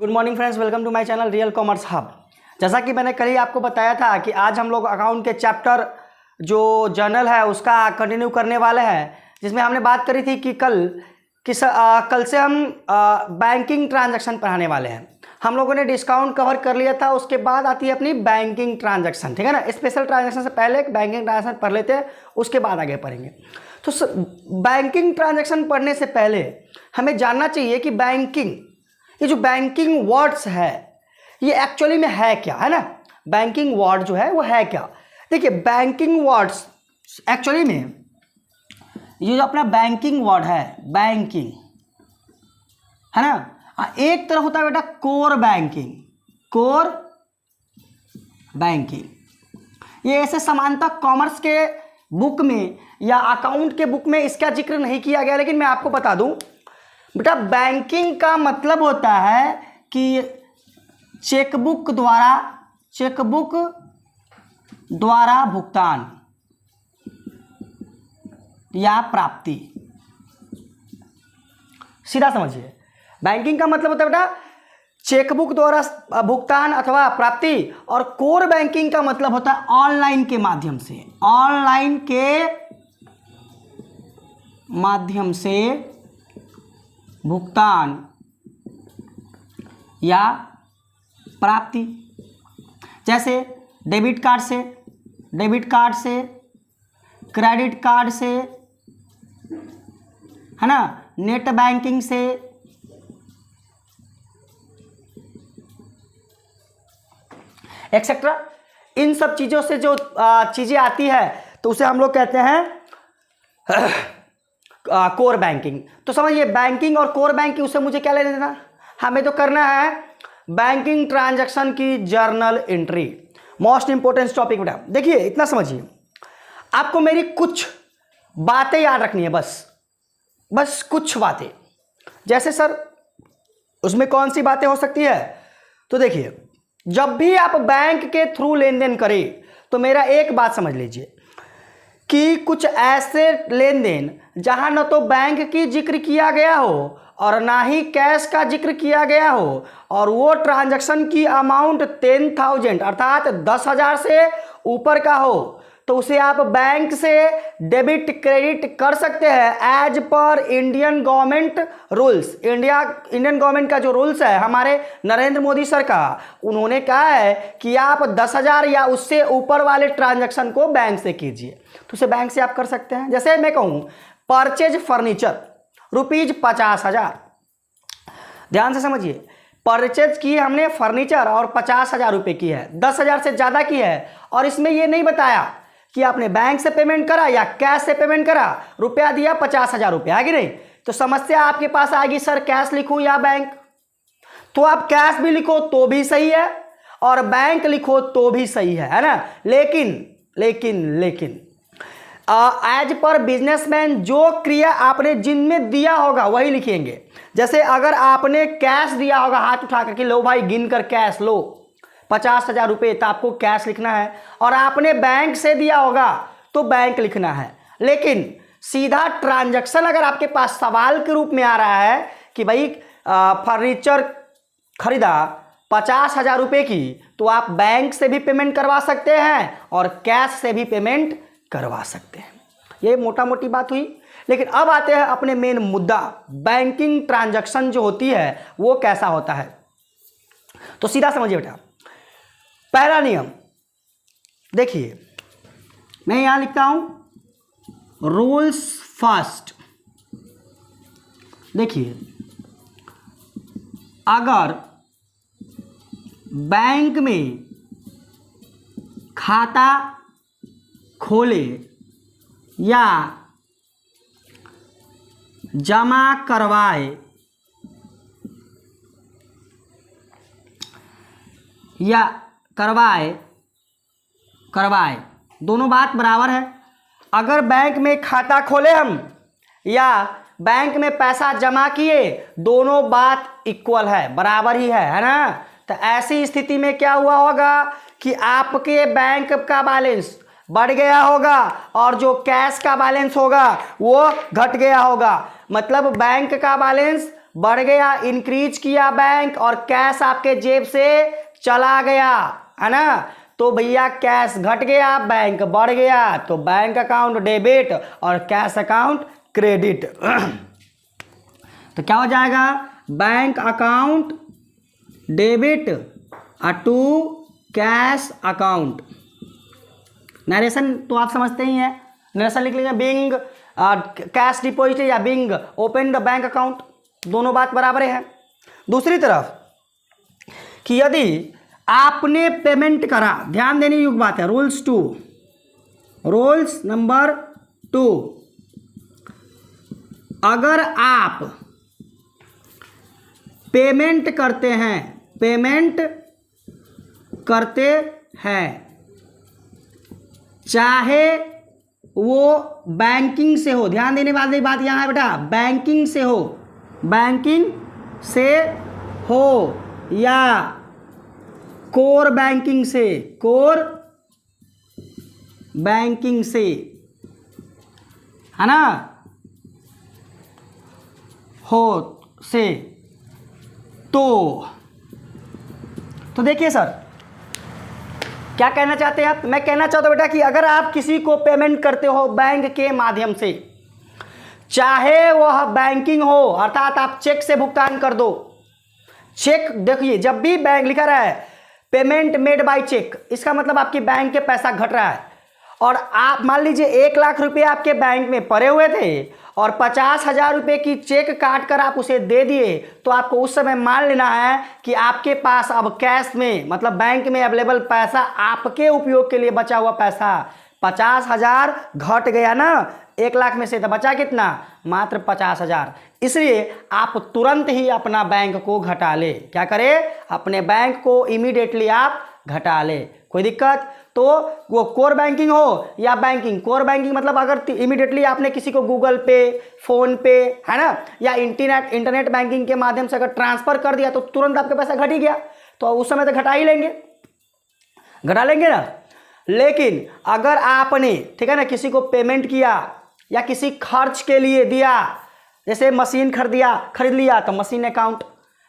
Good morning friends, welcome to my channel real commerce hub. जैसा कि मैंने कल ही आपको बताया था कि आज हम लोग अकाउंट के चैप्टर जो जर्नल है उसका कंटिन्यू करने वाले हैं, जिसमें हमने बात करी थी कि कल से हम बैंकिंग ट्रांजैक्शन पढ़ाने वाले हैं। हम लोगों ने डिस्काउंट कवर कर लिया था, उसके बाद आती है अपनी बैंकिंग ट्रांजैक्शन, ठीक है ना। स्पेशल ट्रांजैक्शन से पहले एक बैंकिंग ट्रांजैक्शन पढ़ लेते हैं, उसके बाद आगे पढ़ेंगे। तो बैंकिंग ट्रांजैक्शन पढ़ने से पहले हमें जानना चाहिए कि बैंकिंग, ये जो बैंकिंग वर्ड्स है ये एक्चुअली में है क्या, है ना। बैंकिंग वर्ड जो है वो है क्या। देखिए, बैंकिंग वर्ड्स एक्चुअली में ये जो अपना बैंकिंग वर्ड है, बैंकिंग है ना, एक तरह होता है बेटा कोर बैंकिंग। कोर बैंकिंग ये ऐसे समानता कॉमर्स के बुक में या अकाउंट के बुक में इसका जिक्र नहीं किया गया, लेकिन मैं आपको बता दूं बेटा, बैंकिंग का मतलब होता है कि चेकबुक द्वारा भुगतान या प्राप्ति। सीधा समझिए, बैंकिंग का मतलब होता है बेटा चेकबुक द्वारा भुगतान अथवा प्राप्ति, और कोर बैंकिंग का मतलब होता है ऑनलाइन के माध्यम से, ऑनलाइन के माध्यम से भुगतान या प्राप्ति। जैसे डेबिट कार्ड से, क्रेडिट कार्ड से, है ना, नेट बैंकिंग से, एक्सेट्रा। इन सब चीज़ों से जो चीज़ें आती है तो उसे हम लोग कहते हैं कोर बैंकिंग। तो समझिए, बैंकिंग और कोर बैंकिंग उससे मुझे क्या लेना देना, हमें तो करना है बैंकिंग ट्रांजैक्शन की journal entry. Most important topic बेटा। देखिए, इतना समझिए, आपको मेरी कुछ बातें याद रखनी है, बस कुछ बातें। जैसे सर उसमें कौन सी बातें हो सकती है, तो देखिए, जब भी आप बैंक के थ्रू लेन देन करें तो मेरा एक बात समझ लीजिए कि कुछ ऐसे लेन देन जहां न तो बैंक की जिक्र किया गया हो और ना ही कैश का जिक्र किया गया हो, और वो ट्रांजैक्शन की अमाउंट 10,000 अर्थात 10,000 से ऊपर का हो, तो उसे आप बैंक से डेबिट क्रेडिट कर सकते हैं as per Indian government rules. Indian government का जो रूल्स है हमारे नरेंद्र मोदी सर का, उन्होंने कहा है कि आप 10,000 या उससे ऊपर वाले ट्रांजैक्शन को बैंक से कीजिए, तो उसे बैंक से आप कर सकते हैं। जैसे मैं कहूँ परचेज फर्नीचर ₹50,000, ध्यान से समझिए, परचेज की हमने फर्नीचर और 50,000 रुपये की है, 10,000 से ज़्यादा की है, और इसमें यह नहीं बताया कि आपने बैंक से पेमेंट करा या कैश से पेमेंट करा, रुपया दिया 50,000 रुपये, है कि नहीं। तो समस्या आपके पास आएगी, सर कैश लिखूं या बैंक। तो आप कैश भी लिखो तो भी सही है और बैंक लिखो तो भी सही है ना। लेकिन एज पर बिजनेसमैन जो क्रिया आपने जिनमें दिया होगा वही लिखेंगे। जैसे अगर आपने कैश दिया होगा, हाथ उठा करके लो भाई, गिन कर कैश लो 50,000 रुपये, तो आपको कैश लिखना है, और आपने बैंक से दिया होगा तो बैंक लिखना है। लेकिन सीधा ट्रांजैक्शन अगर आपके पास सवाल के रूप में आ रहा है कि भाई फर्नीचर खरीदा 50,000 रुपये की, तो आप बैंक से भी पेमेंट करवा सकते हैं और कैश से भी पेमेंट करवा सकते हैं। ये मोटा मोटी बात हुई। लेकिन अब आते हैं अपने मेन मुद्दा, बैंकिंग ट्रांजैक्शन जो होती है वो कैसा होता है। तो सीधा समझिए बेटा, पहला नियम देखिए, मैं यहां लिखता हूं रूल्स फर्स्ट। देखिए, अगर बैंक में खाता खोले या जमा करवाए या करवाए दोनों बात बराबर है। अगर बैंक में खाता खोले हम या बैंक में पैसा जमा किए, दोनों बात इक्वल है, बराबर ही है ना। तो ऐसी स्थिति में क्या हुआ होगा कि आपके बैंक का बैलेंस बढ़ गया होगा और जो कैश का बैलेंस होगा वो घट गया होगा। मतलब बैंक का बैलेंस बढ़ गया, इंक्रीज किया बैंक, और कैश आपके जेब से चला गया, है ना। तो भैया कैश घट गया, बैंक बढ़ गया, तो बैंक अकाउंट डेबिट और कैश अकाउंट क्रेडिट। तो क्या हो जाएगा, bank account debit to cash account. Narration तो आप समझते ही हैं, नरेशन लिख लीजिए, बिंग कैश डिपॉजिट या being open the bank account, दोनों बात बराबर है। दूसरी तरफ कि यदि आपने पेमेंट करा, ध्यान देने योग्य बात है, रूल्स नंबर 2, अगर आप पेमेंट करते हैं चाहे वो बैंकिंग से हो, ध्यान देने वाली बात यहां है बेटा, बैंकिंग से हो या कोर बैंकिंग से, है ना, हो से, तो देखिए सर क्या कहना चाहते हैं आप। मैं कहना चाहता हूं बेटा कि अगर आप किसी को पेमेंट करते हो बैंक के माध्यम से, चाहे वह बैंकिंग हो, अर्थात आप चेक से भुगतान कर दो, चेक देखिए जब भी बैंक लिखा रहा है पेमेंट मेड बाय चेक, इसका मतलब आपकी बैंक के पैसा घट रहा है, और आप मान लीजिए 1 लाख रुपए आपके बैंक में पड़े हुए थे और 50,000 रुपये की चेक काट कर आप उसे दे दिए, तो आपको उस समय मान लेना है कि आपके पास अब कैश में, मतलब बैंक में अवेलेबल पैसा, आपके उपयोग के लिए बचा हुआ पैसा 50,000 घट गया ना, 1 लाख में से तो बचा कितना, मात्र 50,000। इसलिए आप तुरंत ही अपना बैंक को घटा ले, क्या करें, अपने बैंक को इमीडिएटली आप घटा ले, कोई दिक्कत। तो वो कोर बैंकिंग हो या बैंकिंग, कोर बैंकिंग मतलब अगर इमीडिएटली आपने किसी को गूगल पे, फोन पे, है ना, या इंटरनेट बैंकिंग के माध्यम से अगर ट्रांसफर कर दिया तो तुरंत आपके पैसा घट ही गया, तो उस समय तो घटा लेंगे ना। लेकिन अगर आपने, ठीक है ना, किसी को पेमेंट किया या किसी खर्च के लिए दिया, जैसे मशीन खरीद लिया तो मशीन अकाउंट,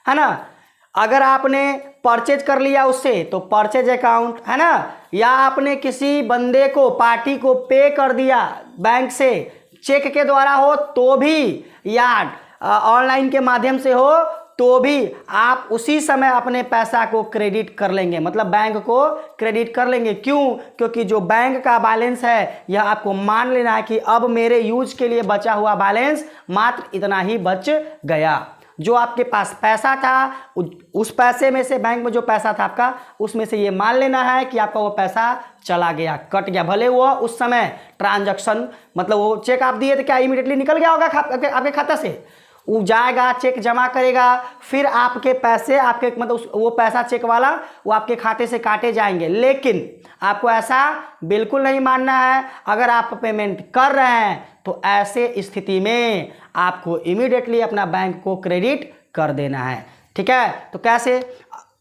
है ना, अगर आपने परचेज कर लिया उससे तो परचेज अकाउंट, है ना, या आपने किसी बंदे को, पार्टी को पे कर दिया बैंक से, चेक के द्वारा हो तो भी, या ऑनलाइन के माध्यम से हो तो भी, आप उसी समय अपने पैसा को क्रेडिट कर लेंगे, मतलब बैंक को क्रेडिट कर लेंगे। क्यों? क्योंकि जो बैंक का बैलेंस है यह आपको मान लेना है कि अब मेरे यूज के लिए बचा हुआ बैलेंस मात्र इतना ही बच गया। जो आपके पास पैसा था उस पैसे में से, बैंक में जो पैसा था आपका, उसमें से ये मान लेना है कि आपका वो पैसा चला गया, कट गया, भले वो उस समय ट्रांजैक्शन, मतलब वो चेक आप दिए थे क्या इमीडिएटली निकल गया होगा आपके खाता से, वो जाएगा, चेक जमा करेगा, फिर आपके पैसे, आपके मतलब वो पैसा चेक वाला वो आपके खाते से काटे जाएंगे। लेकिन आपको ऐसा बिल्कुल नहीं मानना है। अगर आप पेमेंट कर रहे हैं तो ऐसे स्थिति में आपको इमीडिएटली अपना बैंक को क्रेडिट कर देना है, ठीक है। तो कैसे,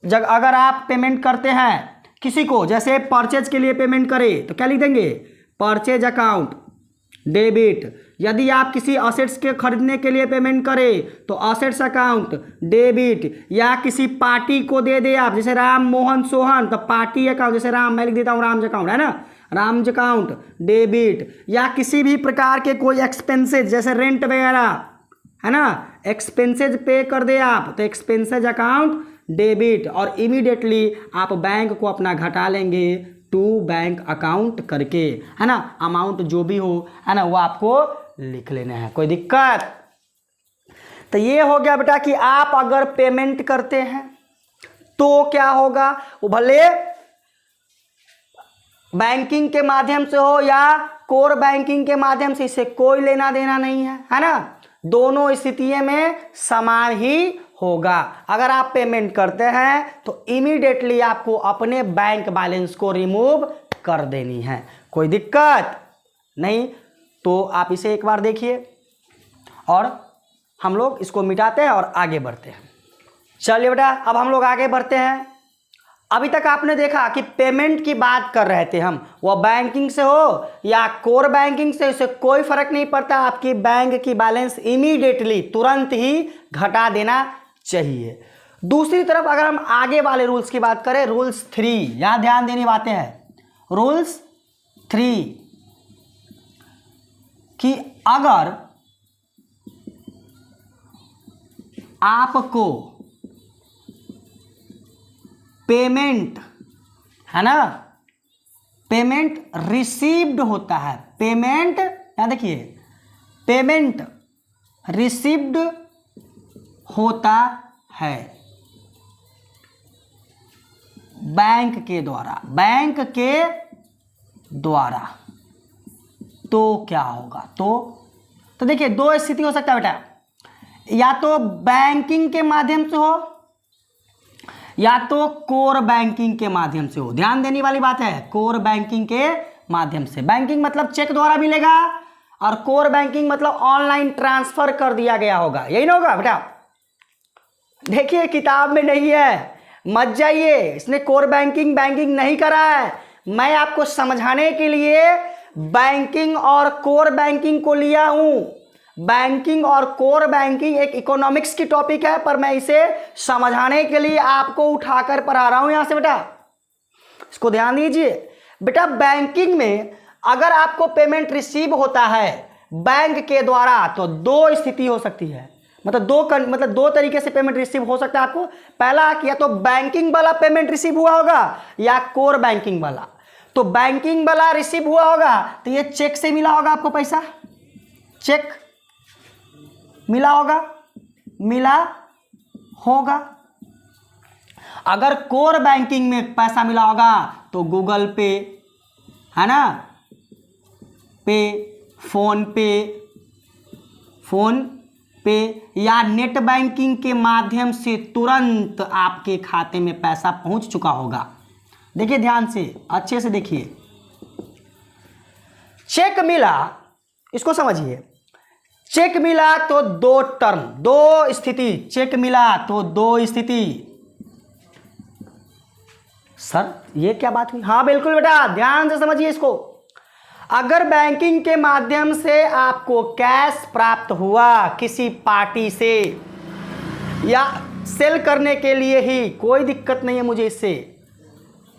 अगर आप पेमेंट करते हैं किसी को, जैसे परचेज के लिए पेमेंट करें तो क्या लिख देंगे, परचेज अकाउंट डेबिट। यदि आप किसी असेट्स के खरीदने के लिए पेमेंट करें तो असेट्स अकाउंट डेबिट, या किसी पार्टी को दे दे आप, जैसे राम मोहन सोहन, तो पार्टी अकाउंट, जैसे राम, मैं लिख देता हूँ रामज अकाउंट, है ना, रामज अकाउंट डेबिट। या किसी भी प्रकार के कोई एक्सपेंसेज, जैसे रेंट वगैरह, है ना, एक्सपेंसेज पे कर दे आप तो एक्सपेंसेज अकाउंट डेबिट, और इमीडिएटली आप बैंक को अपना घटा लेंगे टू बैंक अकाउंट करके, है ना, अमाउंट जो भी हो, है ना, वो आपको लिख लेना है, कोई दिक्कत। तो ये हो गया बेटा कि आप अगर पेमेंट करते हैं तो क्या होगा, वो भले बैंकिंग के माध्यम से हो या कोर बैंकिंग के माध्यम से, इससे कोई लेना देना नहीं है ना, दोनों स्थितियों में समान ही होगा। अगर आप पेमेंट करते हैं तो इमीडिएटली आपको अपने बैंक बैलेंस को रिमूव कर देनी है, कोई दिक्कत नहीं। तो आप इसे एक बार देखिए और हम लोग इसको मिटाते हैं और आगे बढ़ते हैं। चलिए बेटा अब हम लोग आगे बढ़ते हैं। अभी तक आपने देखा कि पेमेंट की बात कर रहे थे हम, वो बैंकिंग से हो या कोर बैंकिंग से, उससे कोई फर्क नहीं पड़ता, आपकी बैंक की बैलेंस इमीडिएटली तुरंत ही घटा देना चाहिए। दूसरी तरफ अगर हम आगे वाले रूल्स की बात करें, रूल्स 3, यहां ध्यान देनी बातें हैं। रूल्स 3 कि अगर आपको पेमेंट है ना, पेमेंट रिसीव्ड होता है, पेमेंट यहां देखिए, पेमेंट रिसीव्ड होता है बैंक के द्वारा, बैंक के द्वारा, तो क्या होगा? तो देखिए दो स्थिति हो सकता है बेटा, या तो बैंकिंग के माध्यम से हो या तो कोर बैंकिंग के माध्यम से हो। ध्यान देने वाली बात है, कोर बैंकिंग के माध्यम से। बैंकिंग मतलब चेक द्वारा मिलेगा और कोर बैंकिंग मतलब ऑनलाइन ट्रांसफर कर दिया गया होगा, यही ना होगा बेटा? देखिए किताब में नहीं है, मत जाइए, इसने कोर बैंकिंग नहीं करा है। मैं आपको समझाने के लिए बैंकिंग और कोर बैंकिंग को लिया हूं। बैंकिंग और कोर बैंकिंग एक इकोनॉमिक्स की टॉपिक है, पर मैं इसे समझाने के लिए आपको उठाकर पढ़ा रहा हूं यहां से बेटा, इसको ध्यान दीजिए बेटा। बैंकिंग में अगर आपको पेमेंट रिसीव होता है बैंक के द्वारा तो दो स्थिति हो सकती है, मतलब दो तरीके से पेमेंट रिसीव हो सकता है आपको। पहला कि या तो बैंकिंग वाला पेमेंट रिसीव हुआ होगा या कोर बैंकिंग वाला। तो बैंकिंग वाला रिसीव हुआ होगा तो ये चेक से मिला होगा आपको, पैसा चेक मिला होगा। अगर कोर बैंकिंग में पैसा मिला होगा तो गूगल पे है ना, पे, फोन पे या नेट बैंकिंग के माध्यम से तुरंत आपके खाते में पैसा पहुंच चुका होगा। देखिए ध्यान से, अच्छे से देखिए, चेक मिला, इसको समझिए, चेक मिला तो दो टर्म, दो स्थिति, चेक मिला तो दो स्थिति। सर ये क्या बात हुई? हाँ बिल्कुल बेटा, ध्यान से समझिए इसको। अगर बैंकिंग के माध्यम से आपको कैश प्राप्त हुआ किसी पार्टी से या सेल करने के लिए ही, कोई दिक्कत नहीं है मुझे इससे,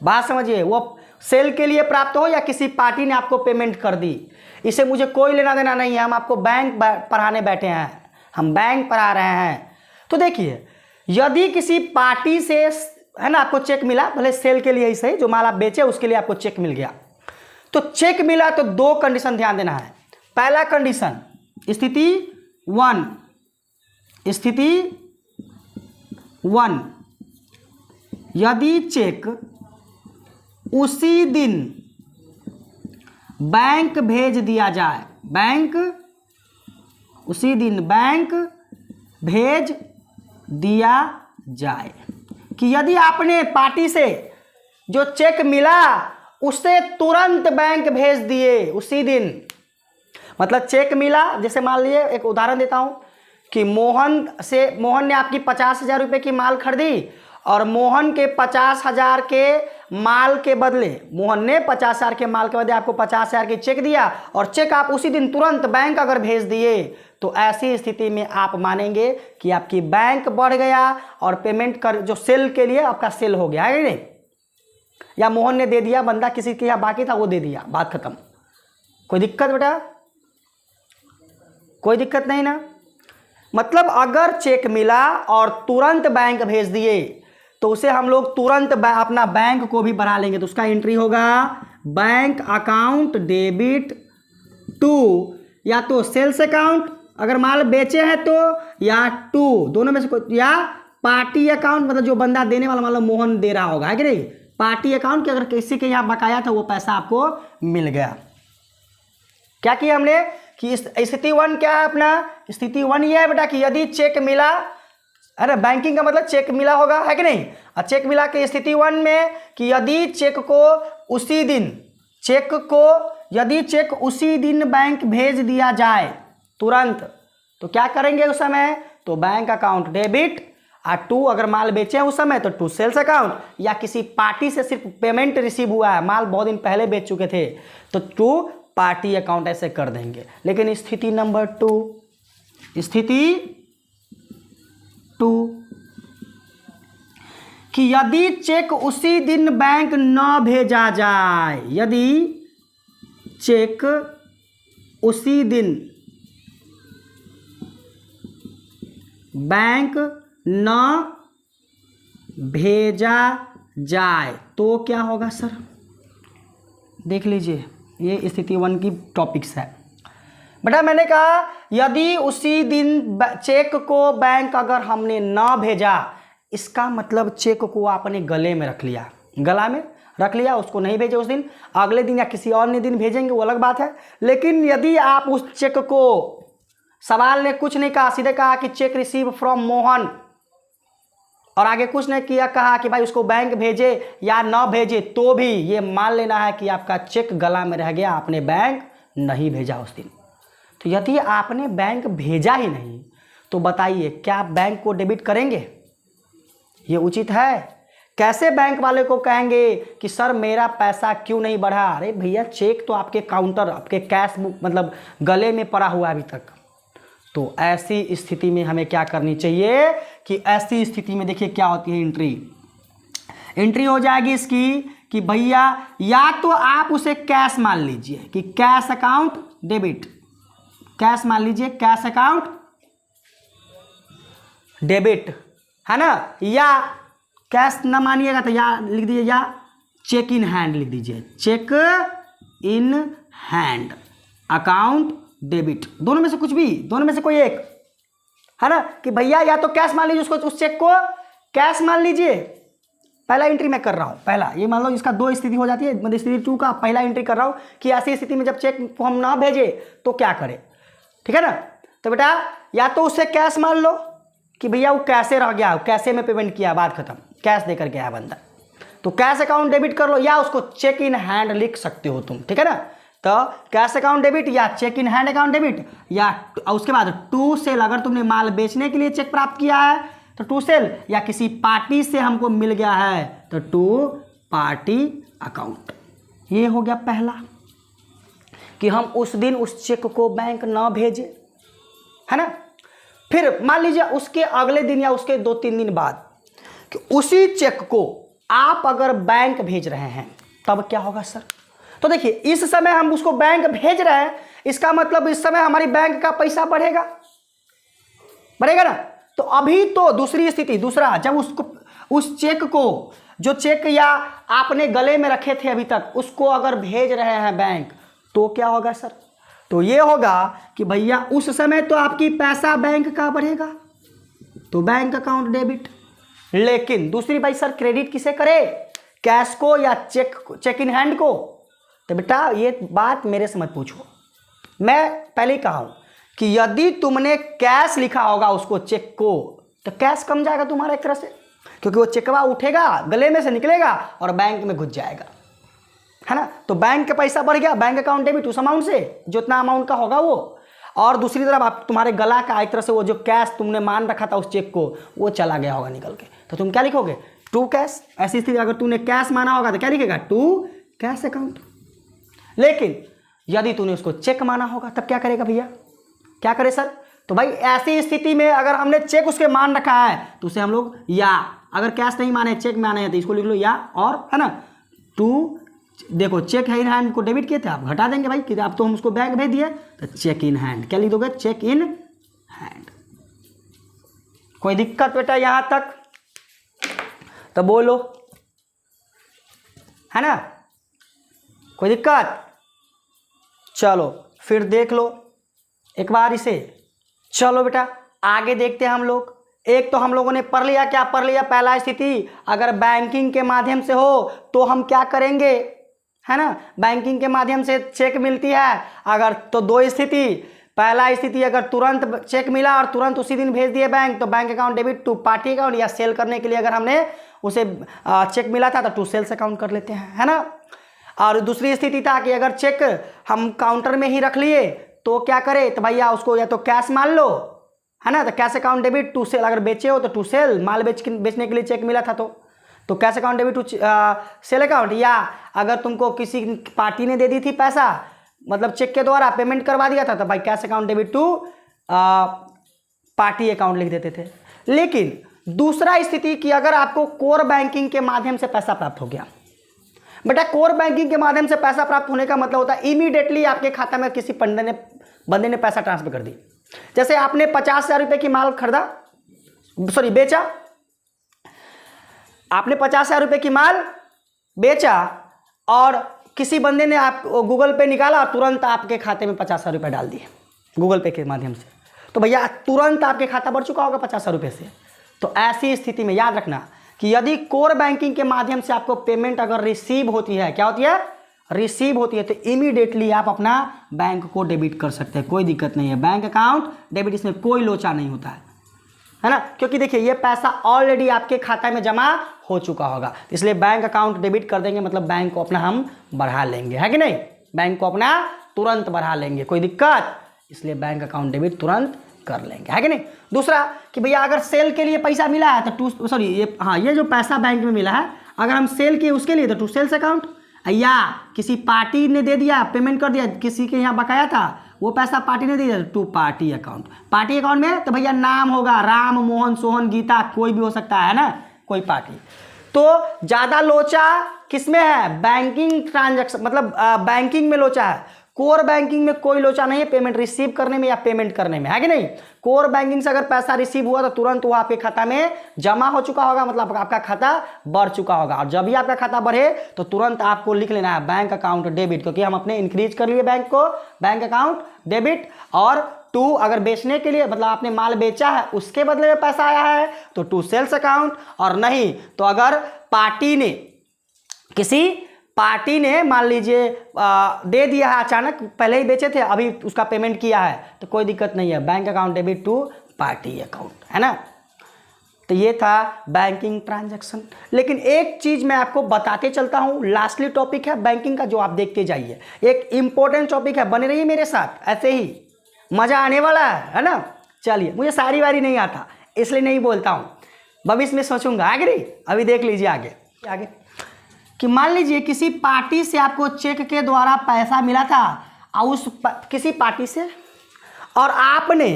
बात समझिए, वो सेल के लिए प्राप्त हो या किसी पार्टी ने आपको पेमेंट कर दी, इसे मुझे कोई लेना देना नहीं है। हम आपको बैंक पढ़ाने बैठे हैं, हम बैंक पढ़ा रहे हैं। तो देखिए यदि किसी पार्टी से है ना आपको चेक मिला, भले सेल के लिए ही सही, जो माल आप बेचे उसके लिए आपको चेक मिल गया, तो चेक मिला तो दो कंडीशन ध्यान देना है। पहला कंडीशन, स्थिति 1, यदि चेक उसी दिन बैंक भेज दिया जाए, उसी दिन बैंक भेज दिया जाए, कि यदि आपने पार्टी से जो चेक मिला उससे तुरंत बैंक भेज दिए उसी दिन। मतलब चेक मिला, जैसे मान लीजिए एक उदाहरण देता हूं कि मोहन ने आपकी 50,000 रुपये की माल खरीदी और मोहन के 50,000 के माल के बदले, मोहन ने 50,000 के माल के बदले आपको 50,000 की चेक दिया और चेक आप उसी दिन तुरंत बैंक अगर भेज दिए, तो ऐसी स्थिति में आप मानेंगे कि आपकी बैंक बढ़ गया और पेमेंट कर जो सेल के लिए आपका सेल हो गया है नहीं, या मोहन ने दे दिया, बंदा किसी के यहाँ बाकी था वो दे दिया, बात खत्म। कोई दिक्कत बेटा? कोई दिक्कत नहीं ना। मतलब अगर चेक मिला और तुरंत बैंक भेज दिए तो उसे हम लोग तुरंत अपना बैंक को भी बढ़ा लेंगे, तो उसका एंट्री होगा बैंक अकाउंट डेबिट टू, या तो सेल्स अकाउंट अगर माल बेचे हैं तो, या टू, दोनों में से कोई, या पार्टी अकाउंट, मतलब जो बंदा देने वाला मतलब मोहन दे रहा होगा, है कि नहीं, पार्टी अकाउंट कि अगर किसी के यहाँ बकाया था वो पैसा आपको मिल गया। क्या किया हमने कि स्थिति 1 क्या है अपना? स्थिति 1 ये है बेटा कि यदि चेक मिला, अरे बैंकिंग का मतलब चेक मिला होगा, है कि नहीं, और चेक मिला के स्थिति 1 में कि यदि चेक उसी दिन बैंक भेज दिया जाए तुरंत, तो क्या करेंगे उस समय? तो बैंक अकाउंट डेबिट और टू अगर माल बेचे हैं उस समय तो टू सेल्स अकाउंट, या किसी पार्टी से सिर्फ पेमेंट रिसीव हुआ है, माल बहुत दिन पहले बेच चुके थे तो टू पार्टी अकाउंट ऐसे कर देंगे। लेकिन स्थिति नंबर टू, स्थिति टू कि यदि चेक उसी दिन बैंक न भेजा जाए, यदि चेक उसी दिन बैंक न भेजा जाए तो क्या होगा सर? देख लीजिए, ये स्थिति 1 की टॉपिक्स है बेटा। मैंने कहा यदि उसी दिन चेक को बैंक अगर हमने ना भेजा, इसका मतलब चेक को आपने गले में रख लिया, गला में रख लिया, उसको नहीं भेजे उस दिन, अगले दिन या किसी और दिन भेजेंगे वो अलग बात है। लेकिन यदि आप उस चेक को, सवाल ने कुछ नहीं कहा, सीधे कहा कि चेक रिसीव फ्रॉम मोहन, और आगे कुछ नहीं किया, कहा कि भाई उसको बैंक भेजे या ना भेजे, तो भी ये मान लेना है कि आपका चेक गला में रह गया, आपने बैंक नहीं भेजा उस दिन। तो यदि आपने बैंक भेजा ही नहीं तो बताइए क्या आप बैंक को डेबिट करेंगे? ये उचित है? कैसे बैंक वाले को कहेंगे कि सर मेरा पैसा क्यों नहीं बढ़ा? अरे भैया चेक तो आपके काउंटर, आपके कैश बुक मतलब गले में पड़ा हुआ अभी तक। तो ऐसी स्थिति में हमें क्या करनी चाहिए कि ऐसी स्थिति में देखिए क्या होती है, एंट्री हो जाएगी इसकी कि भैया या तो आप उसे कैश मान लीजिए कि कैश अकाउंट डेबिट, कैश मान लीजिए, कैश अकाउंट डेबिट है ना, या कैश ना मानिएगा तो या लिख दीजिए, या चेक इन हैंड लिख दीजिए, cheque in hand account debit, दोनों में से कुछ भी, दोनों में से कोई एक है ना, कि भैया या तो कैश मान लीजिए, उसको उस चेक को कैश मान लीजिए। पहला एंट्री मैं कर रहा हूं, पहला ये मान लो इसका 2 स्थिति हो जाती है, मतलब स्थिति 2 का पहला एंट्री कर रहा हूं कि ऐसी स्थिति में जब चेक को हम ना भेजे तो क्या करें, ठीक है ना। तो बेटा या तो उससे कैश मान लो कि भैया वो कैसे रह गया, कैसे में पेमेंट किया, बात खत्म, कैश देकर गया बंदा, तो कैश अकाउंट डेबिट कर लो, या उसको चेक इन हैंड लिख सकते हो तुम, ठीक है ना। तो कैश अकाउंट डेबिट या cheque in hand account debit, या उसके बाद टू सेल, अगर तुमने माल बेचने के लिए चेक प्राप्त किया है तो टू सेल, या किसी पार्टी से हमको मिल गया है तो टू पार्टी अकाउंट। ये हो गया पहला कि हम उस दिन उस चेक को बैंक ना भेजे, है ना। फिर मान लीजिए उसके अगले दिन या उसके 2-3 दिन बाद कि उसी चेक को आप अगर बैंक भेज रहे हैं तब क्या होगा सर? तो देखिए इस समय हम उसको बैंक भेज रहे हैं, इसका मतलब इस समय हमारी बैंक का पैसा बढ़ेगा, बढ़ेगा ना। तो अभी तो दूसरी स्थिति, दूसरा, जब उसको उस चेक को, जो चेक या आपने गले में रखे थे अभी तक, उसको अगर भेज रहे हैं बैंक तो क्या होगा सर? तो ये होगा कि भैया उस समय तो आपकी पैसा बैंक का बढ़ेगा, तो बैंक अकाउंट डेबिट। लेकिन दूसरी भाई सर क्रेडिट किसे करे, कैश को या चेक इन हैंड को? तो बेटा ये बात मेरे से मत पूछो, मैं पहले ही कहा हूं कि यदि तुमने कैश लिखा होगा उसको चेक को तो कैश कम जाएगा तुम्हारा एक तरह से, क्योंकि वो चेकवा उठेगा, गले में से निकलेगा और बैंक में घुस जाएगा, है ना। तो बैंक का पैसा बढ़ गया, बैंक अकाउंट डेबिट उस अमाउंट से जितना अमाउंट का होगा वो, और दूसरी तरफ आप तुम्हारे गला का एक तरह से वो जो कैश तुमने मान रखा था उस चेक को वो चला गया होगा निकल के, तो तुम क्या लिखोगे? To cash. ऐसी स्थिति अगर तूने कैश माना होगा तो क्या लिखेगा? To cash account. लेकिन यदि तूने उसको चेक माना होगा तब क्या करेगा भैया? क्या करे सर? तो भाई ऐसी स्थिति में अगर हमने चेक उसके मान रखा है तो उसे हम लोग, या अगर कैश नहीं माने चेक माने हैं तो इसको लिख लो या, और है ना, टू, देखो चेक इन हैंड को डेबिट किए थे, आप घटा देंगे भाई कि आप तो हम उसको बैंक भेज दिए, तो चेक इन हैंड क्या लिख दोगे? Cheque in hand. कोई दिक्कत बेटा यहां तक? तो बोलो, है ना, कोई दिक्कत? चलो फिर देख लो एक बार इसे। चलो बेटा आगे देखते हैं हम लोग। एक तो हम लोगों ने पढ़ लिया, क्या पढ़ लिया? पहला स्थिति, अगर बैंकिंग के माध्यम से हो तो हम क्या करेंगे, है ना, बैंकिंग के माध्यम से चेक मिलती है अगर, तो 2 स्थिति। पहला स्थिति अगर तुरंत चेक मिला और तुरंत उसी दिन भेज दिए बैंक तो bank account debit to party account, या सेल करने के लिए अगर हमने उसे चेक मिला था तो टू सेल्स अकाउंट कर लेते हैं, है ना। और दूसरी स्थिति था कि अगर चेक हम काउंटर में ही रख लिए तो क्या करें? तो भैया उसको या तो कैश मान लो, है ना। तो cash account debit to sale, अगर बेचे हो तो टू सेल, माल बेचने के लिए चेक मिला था तो cash account debit to sale account. या अगर तुमको किसी पार्टी ने दे दी थी पैसा, मतलब चेक के द्वारा पेमेंट करवा दिया था, तो भाई cash account debit to party account लिख देते थे। लेकिन दूसरा स्थिति कि अगर आपको कोर बैंकिंग के माध्यम से पैसा प्राप्त हो गया, बेटा कोर बैंकिंग के माध्यम से पैसा प्राप्त होने का मतलब होता है इमीडिएटली आपके खाता में किसी बंदे ने पैसा ट्रांसफर कर दी। जैसे आपने 50,000 रुपये की माल खरीदा, सॉरी बेचा, आपने 50,000 रुपये की माल बेचा और किसी बंदे ने आप गूगल पे निकाला और तुरंत आपके खाते में 50,000 रुपये डाल दिए गूगल पे के माध्यम से, तो भैया तुरंत आपके खाता बढ़ चुका होगा 50,000 रुपये से। तो ऐसी स्थिति में याद रखना कि यदि कोर बैंकिंग के माध्यम से आपको पेमेंट अगर रिसीव होती है, क्या होती है, रिसीव होती है, तो इमीडिएटली आप अपना बैंक को डेबिट कर सकते हैं, कोई दिक्कत नहीं है। बैंक अकाउंट डेबिट, इसमें कोई लोचा नहीं होता है ना, क्योंकि देखिए ये पैसा ऑलरेडी आपके खाता में जमा हो चुका होगा, इसलिए बैंक अकाउंट डेबिट कर देंगे, मतलब बैंक को अपना हम बढ़ा लेंगे, है कि नहीं, बैंक को अपना तुरंत बढ़ा लेंगे, कोई दिक्कत, इसलिए बैंक अकाउंट डेबिट तुरंत कर लेंगे, है कि नहीं। दूसरा कि भैया अगर सेल के लिए पैसा मिला है तो ये जो पैसा बैंक में मिला है, अगर हम सेल किए उसके लिए तो टू सेल्स अकाउंट, या किसी पार्टी ने दे दिया, पेमेंट कर दिया, किसी के यहाँ बकाया था, वो पैसा पार्टी ने दे दिया, to party account. Party account में तो भैया नाम होगा राम, मोहन, सोहन, गीता, कोई भी हो सकता है ना, कोई पार्टी। तो ज़्यादा लोचा किसमें है, बैंकिंग ट्रांजैक्शन, मतलब बैंकिंग में लोचा है। कोर बैंकिंग में कोई लोचा नहीं है पेमेंट रिसीव करने में या पेमेंट करने में, है कि नहीं। कोर बैंकिंग से अगर पैसा रिसीव हुआ तो तुरंत वो आपके खाता में जमा हो चुका होगा, मतलब आपका खाता बढ़ चुका होगा, और जब भी आपका खाता बढ़े तो तुरंत आपको लिख लेना है बैंक अकाउंट डेबिट, क्योंकि हम अपने इंक्रीज कर लिए बैंक को, बैंक अकाउंट डेबिट। और टू अगर बेचने के लिए, मतलब आपने माल बेचा है उसके बदले में पैसा आया है तो टू सेल्स अकाउंट, और नहीं तो अगर किसी पार्टी ने मान लीजिए दे दिया है अचानक, पहले ही बेचे थे अभी उसका पेमेंट किया है, तो कोई दिक्कत नहीं है, bank account debit to party account, है ना। तो ये था बैंकिंग ट्रांजैक्शन। लेकिन एक चीज़ मैं आपको बताते चलता हूँ, लास्टली टॉपिक है बैंकिंग का जो आप देखते जाइए, एक इंपॉर्टेंट टॉपिक है, बने रहिए मेरे साथ, ऐसे ही मज़ा आने वाला है ना। चलिए, मुझे सारी वारी नहीं आता इसलिए नहीं बोलता हूँ, भविष्य में सोचूंगा, आगे नहीं, अभी देख लीजिए आगे कि मान लीजिए किसी पार्टी से आपको चेक के द्वारा पैसा मिला था, और किसी पार्टी से, और आपने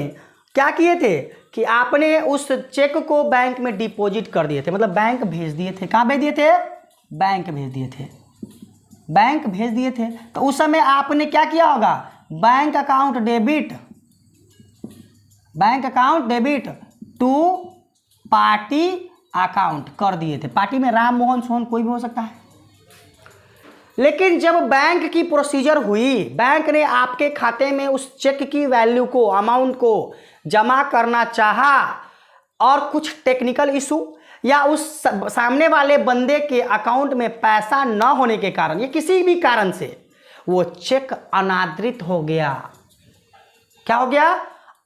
क्या किए थे कि आपने उस चेक को बैंक में डिपॉजिट कर दिए थे, मतलब बैंक भेज दिए थे। कहाँ भेज दिए थे, बैंक भेज दिए थे, बैंक भेज दिए थे। तो उस समय आपने क्या किया होगा, bank account debit to party account कर दिए थे। पार्टी में राम, मोहन, सोहन कोई भी हो सकता है। लेकिन जब बैंक की प्रोसीजर हुई, बैंक ने आपके खाते में उस चेक की वैल्यू को, अमाउंट को जमा करना चाहा, और कुछ टेक्निकल इशू या उस सामने वाले बंदे के अकाउंट में पैसा न होने के कारण या किसी भी कारण से वो चेक अनादृत हो गया। क्या हो गया,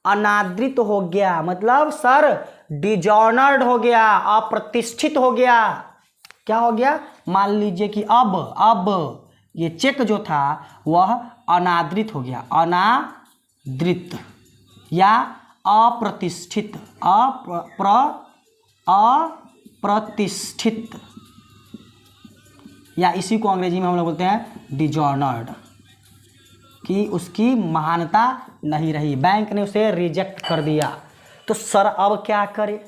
अनादृत हो गया, मतलब सर डिजॉनर्ड हो गया, अप्रतिष्ठित हो गया। क्या हो गया, मान लीजिए कि अब ये चेक जो था वह अनादृत हो गया, अनादृत या अप्रतिष्ठित, अप्रतिष्ठित, या इसी को अंग्रेजी में हम लोग बोलते हैं डिजॉनर्ड, कि उसकी महानता नहीं रही, बैंक ने उसे रिजेक्ट कर दिया। तो सर अब क्या करें,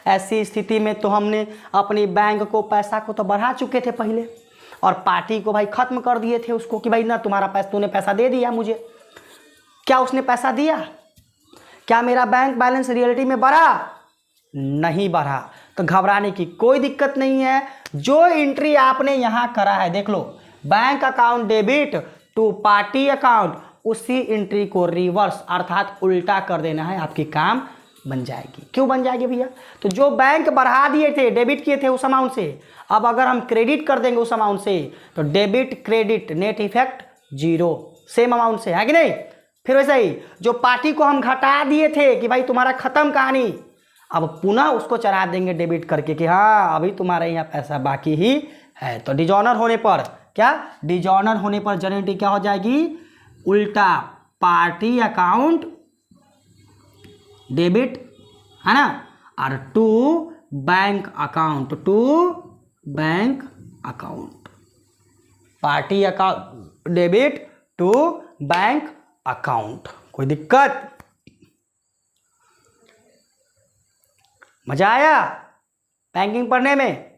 ऐसी स्थिति में तो हमने अपनी बैंक को, पैसा को तो बढ़ा चुके थे पहले, और पार्टी को भाई ख़त्म कर दिए थे उसको कि भाई ना तुम्हारा पैसा, तूने पैसा दे दिया मुझे। क्या उसने पैसा दिया, क्या मेरा बैंक बैलेंस रियलिटी में बढ़ा, नहीं बढ़ा। तो घबराने की कोई दिक्कत नहीं है, जो एंट्री आपने यहाँ करा है, देख लो, bank account debit to party account, उसी एंट्री को रिवर्स अर्थात उल्टा कर देना है, आपकी काम बन जाएगी। क्यों बन जाएगी भैया, तो जो बैंक बढ़ा दिए थे, डेबिट किए थे उस अमाउंट से, अब अगर हम क्रेडिट कर देंगे उस अमाउंट से, तो debit credit net effect zero, same amount से, है कि नहीं। फिर वैसे ही जो पार्टी को हम घटा दिए थे कि भाई तुम्हारा खत्म कहानी, अब पुनः उसको चढ़ा देंगे डेबिट करके कि हाँ अभी तुम्हारे यहाँ पैसा बाकी ही है। तो डिजॉनर होने पर क्या, डिजॉनर होने पर जनरेटी क्या हो जाएगी, उल्टा, पार्टी अकाउंट डेबिट, है ना, और to bank account, to bank account, party account debit to bank account. कोई दिक्कत? मजा आया बैंकिंग पढ़ने में?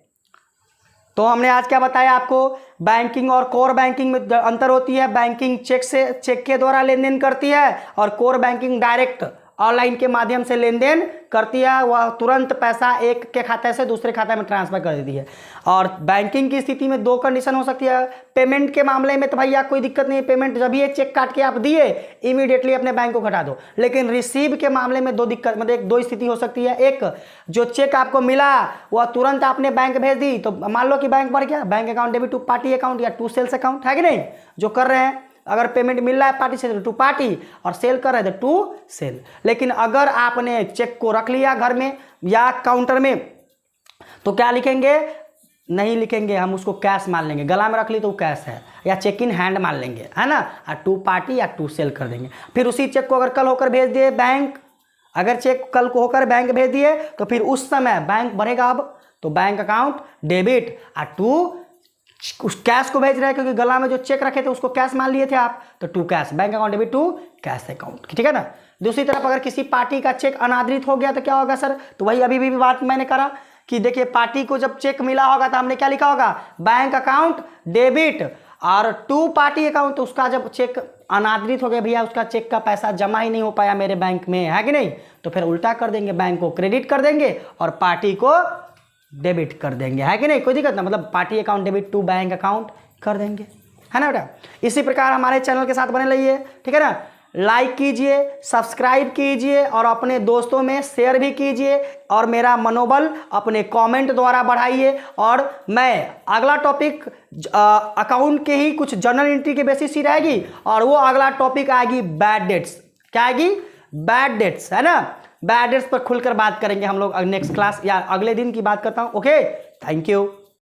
तो हमने आज क्या बताया आपको, बैंकिंग और कोर बैंकिंग में अंतर होती है। बैंकिंग चेक के द्वारा लेन देन करती है और कोर बैंकिंग डायरेक्ट ऑनलाइन के माध्यम से लेन देन करती है। वह तुरंत पैसा एक के खाते से दूसरे खाते में ट्रांसफर कर देती है। और बैंकिंग की स्थिति में दो कंडीशन हो सकती है। पेमेंट के मामले में तो भैया कोई दिक्कत नहीं है, पेमेंट जब ये चेक काट के आप दिए इमीडिएटली अपने बैंक को घटा दो। लेकिन रिसीव के मामले में दो दिक्कत, मतलब दो स्थिति हो सकती है। एक, जो चेक आपको मिला वह तुरंत आपने बैंक भेज दी, तो मान लो कि बैंक भर गया, bank account debit to party account या टू सेल्स अकाउंट, है कि नहीं? जो कर रहे हैं, अगर पेमेंट मिल रहा है पार्टी से तो टू पार्टी, और सेल कर रहे थे टू सेल। लेकिन अगर आपने चेक को रख लिया घर में या काउंटर में, तो क्या लिखेंगे? नहीं लिखेंगे, हम उसको कैश मान लेंगे। गला में रख ली तो वो कैश है, या चेक इन हैंड मान लेंगे, है ना, और टू पार्टी या टू सेल कर देंगे। फिर उसी चेक को अगर कल होकर भेज दिए बैंक, अगर चेक कल को होकर बैंक भेज दिए तो फिर उस समय बैंक भरेगा। अब तो बैंक अकाउंट डेबिट और टू उस कैश को भेज रहे हैं, क्योंकि गला में जो चेक रखे थे उसको कैश मान लिए थे आप, तो to cash, bank account debit to cash account, ठीक है ना। दूसरी तरफ अगर किसी पार्टी का चेक अनादृत हो गया तो क्या होगा सर? तो वही अभी भी बात मैंने करा कि देखिए, पार्टी को जब चेक मिला होगा तो हमने क्या लिखा होगा? बैंक अकाउंट डेबिट, और टू पार्टी अकाउंट, तो उसका जब चेक अनादृत हो गया भैया, उसका चेक का पैसा जमा ही नहीं हो पाया मेरे बैंक में, है कि नहीं, तो फिर उल्टा कर देंगे, बैंक को क्रेडिट कर देंगे और पार्टी को डेबिट कर देंगे, है कि नहीं? कोई दिक्कत ना, मतलब party account debit to bank account कर देंगे, है ना बेटा। इसी प्रकार हमारे चैनल के साथ बने रहिए, ठीक है ना। लाइक कीजिए, सब्सक्राइब कीजिए और अपने दोस्तों में शेयर भी कीजिए, और मेरा मनोबल अपने कमेंट द्वारा बढ़ाइए। और मैं अगला टॉपिक अकाउंट के ही कुछ जर्नल एंट्री के बेसिस ही रहेगी, और वो अगला टॉपिक आएगी बैड डेट्स। क्या आएगी? बैड डेट्स, है ना। बैड डेट्स पर खुलकर बात करेंगे हम लोग नेक्स्ट क्लास या अगले दिन की बात करता हूँ। Okay, thank you.